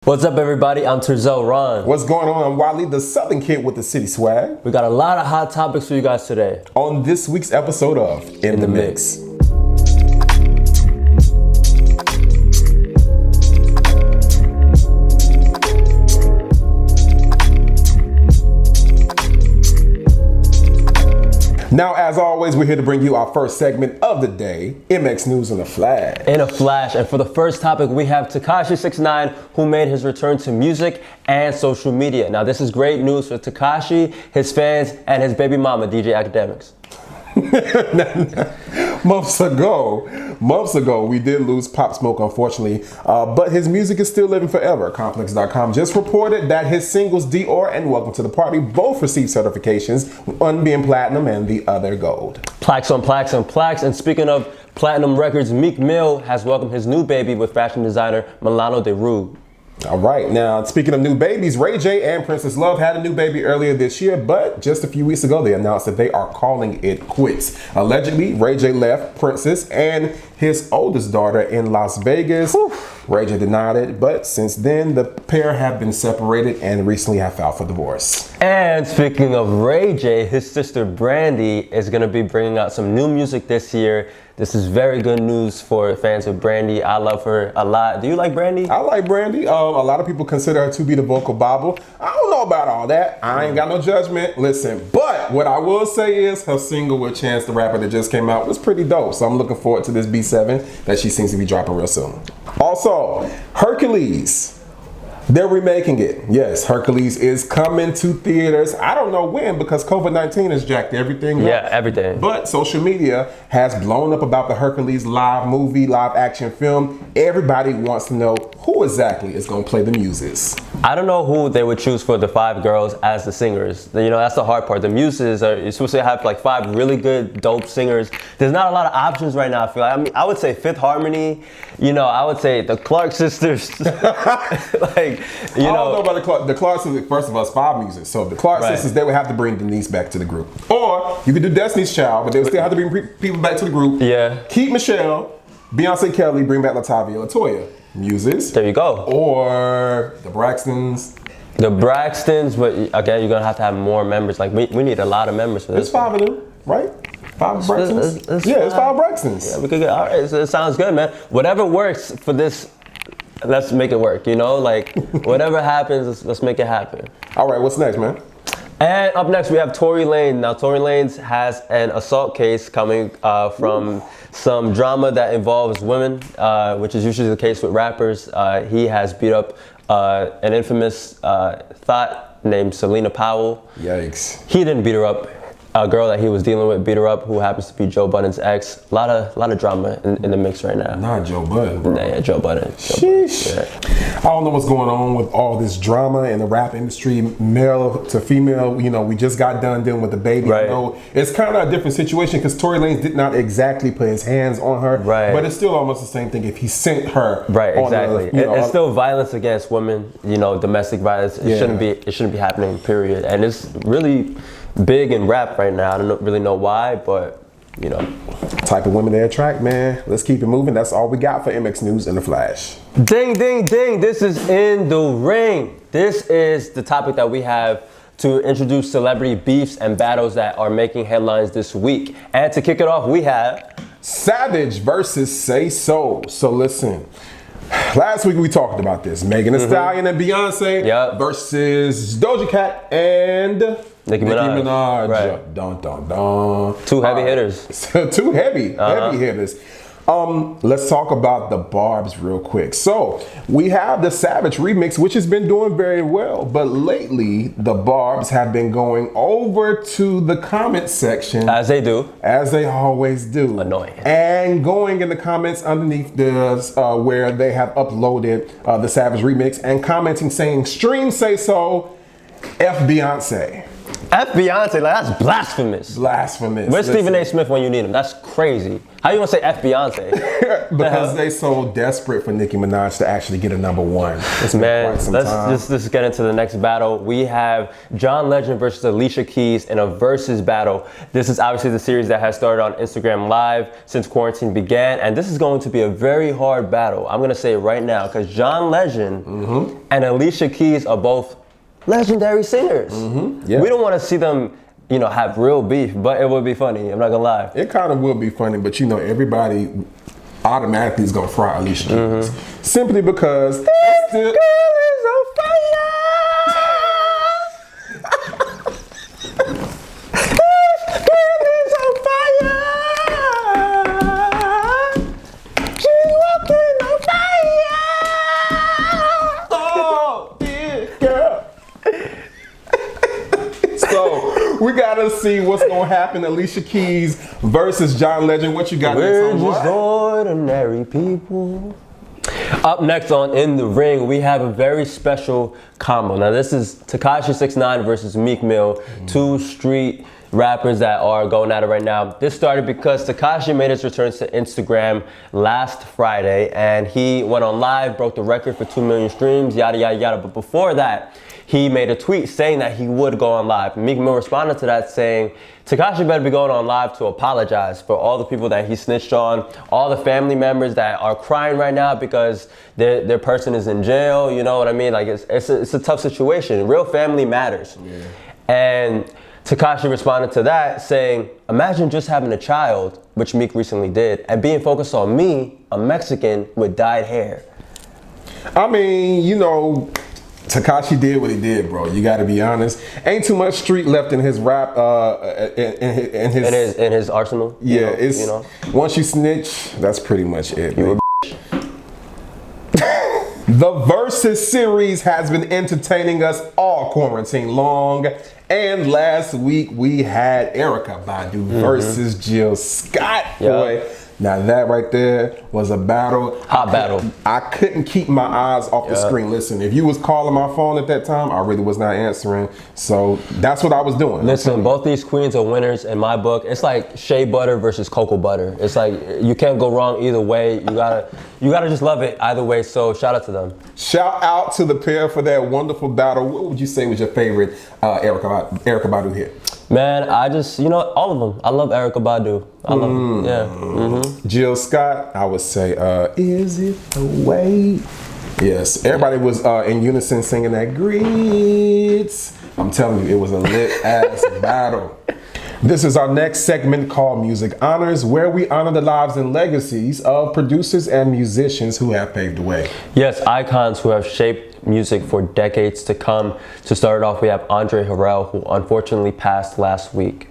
What's up, everybody? I'm Terzel Ron. What's going on? I'm Y.Lii, the Southern kid with the city swag. We got a lot of hot topics for you guys today. On this week's episode of In the Mix. Now, as always, we're here to bring you our first segment of the day, MX News in a Flash. In a flash, and for the first topic, we have Tekashi 6ix9ine, who made his return to music and social media. Now, this is great news for Tekashi, his fans, and his baby mama, DJ Academics. Months ago, we did lose Pop Smoke, unfortunately, but his music is still living forever. Complex.com just reported that his singles Dior and Welcome to the Party both received certifications, one being platinum and the other gold. Plaques on plaques on plaques, and speaking of platinum records, Meek Mill has welcomed his new baby with fashion designer Milano de Rue. All right, now speaking of new babies, Ray J and Princess Love had a new baby earlier this year, but just a few weeks ago they announced that they are calling it quits. Allegedly, Ray J left Princess and his oldest daughter in Las Vegas. Whew. Ray J denied it, but since then the pair have been separated and recently have filed for divorce. And speaking of Ray J, his sister Brandy is going to be bringing out some new music this year. This is very good news for fans of Brandy. I love her a lot. Do you like Brandy? I like Brandy. A lot of people consider her to be the vocal Bible. I don't know about all that. I ain't got no judgment. Listen, but what I will say is her single with Chance the Rapper that just came out was pretty dope. So I'm looking forward to this B7 that she seems to be dropping real soon. Also, Hercules. They're remaking it. Yes, Hercules is coming to theaters. I don't know when because COVID-19 has jacked everything up. Yeah, everything. But social media has blown up about the Hercules live movie, live action film. Everybody wants to know who exactly is going to play the Muses. I don't know who they would choose for the 5 girls as the singers. You know, that's the hard part. The Muses you're supposed to have like 5 really good, dope singers. There's not a lot of options right now, I feel like. I mean, I would say Fifth Harmony. You know, I would say the Clark sisters. Like, you know. I don't know about the Clark sisters. First of all, it's 5 Muses. So the Clark sisters, they would have to bring Denise back to the group. Or you could do Destiny's Child, but they would still have to bring people back to the group. Yeah. Keep Michelle, Beyonce Kelly, bring back Latavia Latoya. Muses. There you go. Or the Braxtons. The Braxtons, but again, you're gonna have to have more members. Like we need a lot of members for this. There's 5 of them, right? 5 Braxtons. It's 5 Braxtons. Yeah, we could get. All right, it sounds good, man. Whatever works for this, let's make it work. You know, like whatever happens, let's make it happen. All right, what's next, man? And up next, we have Tory Lanez. Now, Tory Lanez has an assault case coming from some drama that involves women, which is usually the case with rappers. He has beat up an infamous thought named Selena Powell. Yikes. He didn't beat her up. A girl that he was dealing with beat her up, who happens to be Joe Budden's ex. A lot of drama in the mix right now. Not Joe Budden, bro. Yeah, Joe Budden. Sheesh. Yeah. I don't know what's going on with all this drama in the rap industry, male to female. You know, we just got done dealing with the baby. Right. You know, it's kind of a different situation because Tory Lanez did not exactly put his hands on her. Right. But it's still almost the same thing if he sent her. Right. Exactly. It's still violence against women. You know, domestic violence. It shouldn't be happening. Period. And it's really big in rap right now. I don't really know why, but you know. Type of women they attract, man. Let's keep it moving. That's all we got for MX News in a Flash. Ding, ding, ding. This is In the Ring. This is the topic that we have to introduce celebrity beefs and battles that are making headlines this week. And to kick it off, we have Savage versus Say So. So listen. Last week we talked about this. Megan Thee Stallion and Beyonce versus Doja Cat and Nicki Minaj. Right. Dun, dun, dun. 2 heavy hitters. 2 heavy hitters. Let's talk about the Barbs real quick. So we have the Savage remix, which has been doing very well, but lately the Barbs have been going over to the comment section. As they do. As they always do. Annoying. And going in the comments underneath this, where they have uploaded the Savage remix and commenting saying, stream Say So, F Beyonce. F Beyonce, like that's blasphemous. Blasphemous. Where's Stephen A. Smith when you need him? That's crazy. How you gonna say F Beyonce? Because they so desperate for Nicki Minaj to actually get a #1. It's been Man, quite some let's time. just get into the next battle. We have John Legend versus Alicia Keys in a versus battle. This is obviously the series that has started on Instagram Live since quarantine began, and this is going to be a very hard battle. I'm gonna say it right now because John Legend and Alicia Keys are both legendary singers. Yeah. We don't want to see them, have real beef, but it would be funny. I'm not gonna lie. It kind of will be funny, but everybody automatically is gonna fry Alicia Keys simply because this girl is on fire. This girl is on fire. She's walking on fire. Oh, this girl. So we gotta see what's gonna happen. Alicia Keys versus John Legend. What you got We're next on just ordinary people. Up next on In the Ring, we have a very special combo. Now this is Tekashi 6ix9ine versus Meek Mill, two street rappers that are going at it right now. This started because Tekashi made his return to Instagram last Friday and he went on live, broke the record for 2 million streams, yada yada yada. But before that, he made a tweet saying that he would go on live. Meek Mill responded to that saying, Tekashi better be going on live to apologize for all the people that he snitched on, all the family members that are crying right now because their person is in jail, you know what I mean? Like it's a tough situation. Real family matters. Yeah. And Tekashi responded to that saying, imagine just having a child, which Meek recently did, and being focused on me, a Mexican with dyed hair. I mean, Tekashi did what he did, bro. You got to be honest. Ain't too much street left in his rap, in his arsenal. Yeah, once you snitch, that's pretty much it. The Versus series has been entertaining us all quarantine long, and last week we had Erykah Badu versus Jill Scott. Boy. Now that right there was a battle. Hot battle. I couldn't keep my eyes off the screen. Listen, if you was calling my phone at that time, I really was not answering. So that's what I was doing. Listen, both these queens are winners in my book. It's like shea butter versus cocoa butter. It's like you can't go wrong either way. You gotta just love it either way. So shout out to them. Shout out to the pair for that wonderful battle. What would you say was your favorite Erykah Badu hit? Man, I just, all of them. I love Erykah Badu. I love them. Yeah. Jill Scott, I would say, is it the way? Yes, everybody was in unison singing that grits. I'm telling you, it was a lit ass battle. This is our next segment called Music Honors, where we honor the lives and legacies of producers and musicians who have paved the way. Yes, icons who have shaped music for decades to come. To start it off, we have Andre Harrell, who unfortunately passed last week.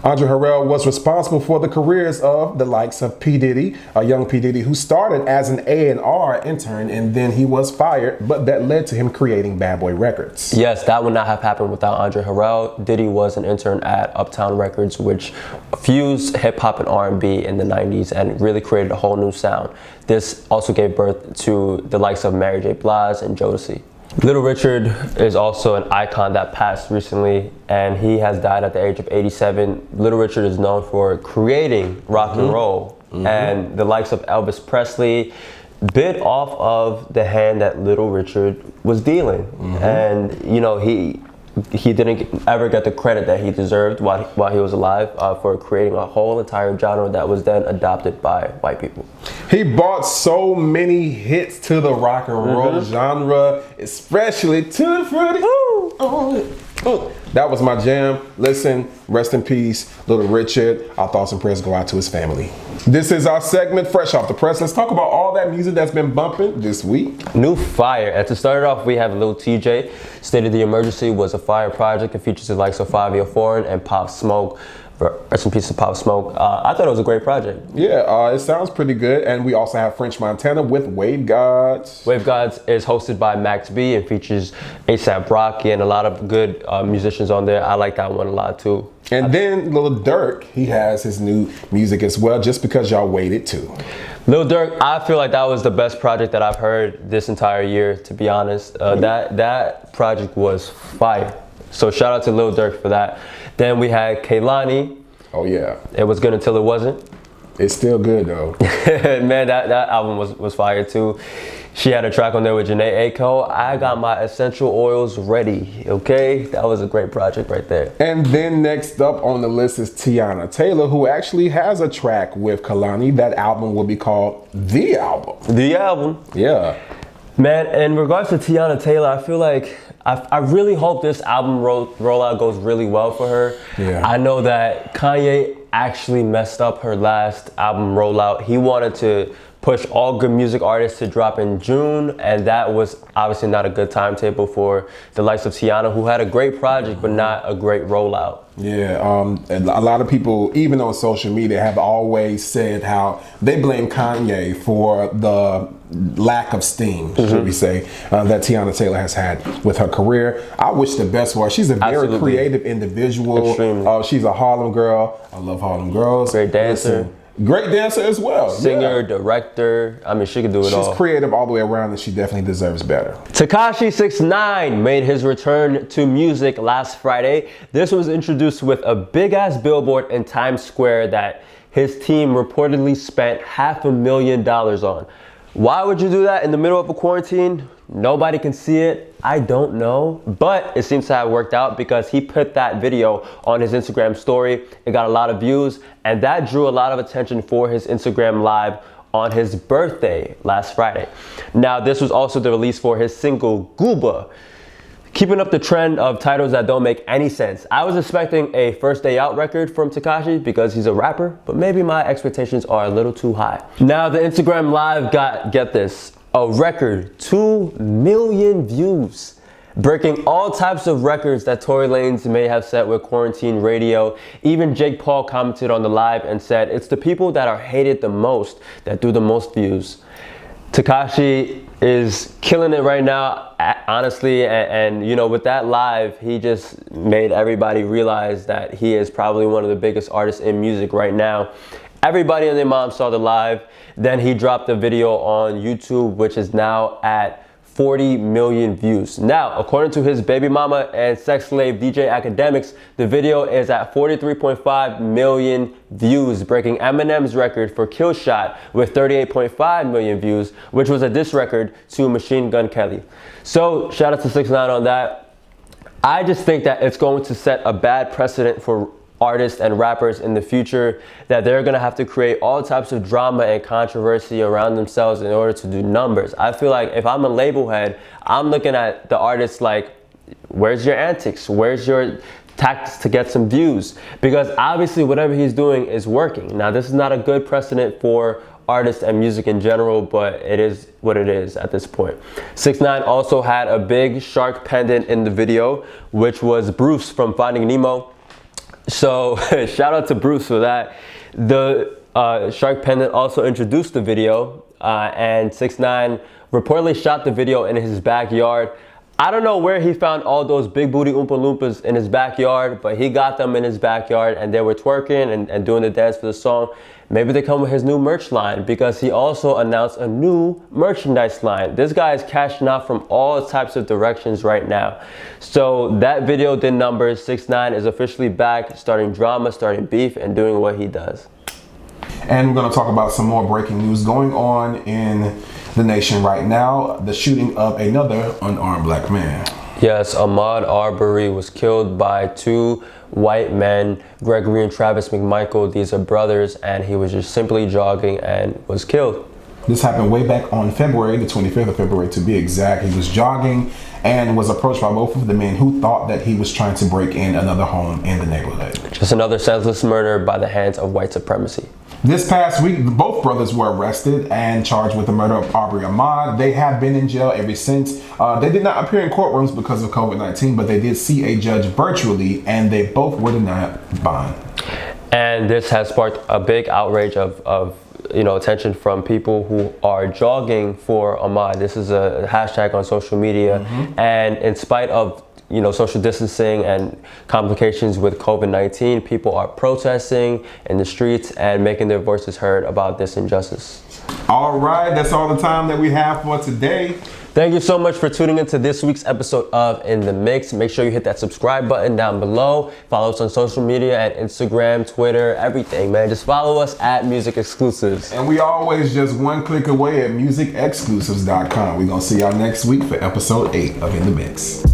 Andre Harrell was responsible for the careers of the likes of P. Diddy, a young P. Diddy who started as an A&R intern and then he was fired, but that led to him creating Bad Boy Records. Yes, that would not have happened without Andre Harrell. Diddy was an intern at Uptown Records, which fused hip-hop and R&B in the 90s and really created a whole new sound. This also gave birth to the likes of Mary J. Blige and Jodeci. Little Richard is also an icon that passed recently, and he has died at the age of 87. Little Richard is known for creating rock and roll, and the likes of Elvis Presley bit off of the hand that Little Richard was dealing. And he didn't ever get the credit that he deserved while he was alive for creating a whole entire genre that was then adopted by white people. He brought so many hits to the rock and roll genre, especially to the fruity. That was my jam. Listen, rest in peace, Little Richard. Our thoughts and prayers go out to his family. This is our segment, Fresh Off the Press. Let's talk about all that music that's been bumping this week. New fire. And to start it off, we have Lil TJ. State of the Emergency was a fire project. It features the likes of Fivio Foreign and Pop Smoke. Rest in peace to Pop Smoke. I thought it was a great project. Yeah, it sounds pretty good. And we also have French Montana with Wave Gods. Wave Gods is hosted by Max B and features A$AP Rocky and a lot of good musicians on there. I like that one a lot too. And then Lil Durk, he has his new music as well, Just Because Y'all Waited too. Lil Durk, I feel like that was the best project that I've heard this entire year, to be honest. That project was fire. So shout out to Lil Durk for that. Then we had Kehlani. Oh yeah. It Was Good Until It Wasn't. It's still good though. Man, that album was fire too. She had a track on there with Janae Aiko. I got my essential oils ready, okay? That was a great project right there. And then next up on the list is Teyana Taylor, who actually has a track with Kehlani. That album will be called The Album. The album. Yeah. Man, in regards to Teyana Taylor, I feel like I really hope this album rollout goes really well for her. Yeah. I know that Kanye actually messed up her last album rollout. He wanted to push all good music artists to drop in June, and that was obviously not a good timetable for the likes of Teyana, who had a great project but not a great rollout. Yeah, and a lot of people, even on social media, have always said how they blame Kanye for the lack of steam, should we say, that Teyana Taylor has had with her career. I wish the best for her. She's a very creative individual. Extremely. She's a Harlem girl. I love Harlem girls. Great dancer. Listen, great dancer as well. Singer, director. I mean, she could do it all. She's creative all the way around, and she definitely deserves better. Tekashi 6ix9ine made his return to music last Friday. This was introduced with a big ass billboard in Times Square that his team reportedly spent $500,000 on. Why would you do that in the middle of a quarantine? Nobody can see it. I don't know, but it seems to have worked out because he put that video on his Instagram story. It got a lot of views, and that drew a lot of attention for his Instagram live on his birthday last Friday. Now, this was also the release for his single Gooba, keeping up the trend of titles that don't make any sense. I was expecting a First Day Out record from Tekashi because he's a rapper, but maybe my expectations are a little too high. Now, the Instagram live got, get this, a record 2 million views, breaking all types of records that Tory Lanez may have set with quarantine radio. Even Jake Paul commented on the live and said, "It's the people that are hated the most that do the most views." Tekashi is killing it right now, honestly, and you know, with that live, he just made everybody realize that he is probably one of the biggest artists in music right now. Everybody and their mom saw the live. Then he dropped a video on YouTube, which is now at 40 million views. Now, according to his baby mama and sex slave DJ Academics, the video is at 43.5 million views, breaking Eminem's record for Kill Shot with 38.5 million views, which was a diss record to Machine Gun Kelly. So shout out to 6ix9ine on that. I just think that it's going to set a bad precedent for artists and rappers in the future, that they're gonna have to create all types of drama and controversy around themselves in order to do numbers. I feel like if I'm a label head, I'm looking at the artists like, where's your antics? Where's your tactics to get some views? Because obviously whatever he's doing is working. Now, this is not a good precedent for artists and music in general, but it is what it is at this point. 6ix9ine also had a big shark pendant in the video, which was Bruce from Finding Nemo. So shout out to Bruce for that. The shark pendant also introduced the video, and 6ix9ine reportedly shot the video in his backyard. I don't know where he found all those big booty Oompa Loompas in his backyard, but he got them in his backyard and they were twerking and doing the dance for the song. Maybe they come with his new merch line, because he also announced a new merchandise line. This guy is cashing out from all types of directions right now. So that video did numbers. 6ix9ine is officially back, starting drama, starting beef, and doing what he does. And we're going to talk about some more breaking news going on in the nation right now. The shooting of another unarmed black man. Yes, Ahmaud Arbery was killed by 2 white men, Gregory and Travis McMichael. These are brothers, and he was just simply jogging and was killed. This happened way back on February, the 25th of February to be exact. He was jogging and was approached by both of the men who thought that he was trying to break in another home in the neighborhood. Just another senseless murder by the hands of white supremacy. This past week, both brothers were arrested and charged with the murder of Arbery Ahmaud. They have been in jail ever since. They did not appear in courtrooms because of COVID-19, but they did see a judge virtually, and they both were denied bond. And this has sparked a big outrage of attention from people who are jogging for Ahmaud. This is a hashtag on social media, and in spite of social distancing and complications with COVID-19, people are protesting in the streets and making their voices heard about this injustice. All right, that's all the time that we have for today. Thank you so much for tuning into this week's episode of In the Mix. Make sure you hit that subscribe button down below. Follow us on social media at Instagram, Twitter, everything, man. Just follow us at Music Exclusives. And we always just one click away at musicexclusives.com. We're going to see y'all next week for episode 8 of In the Mix.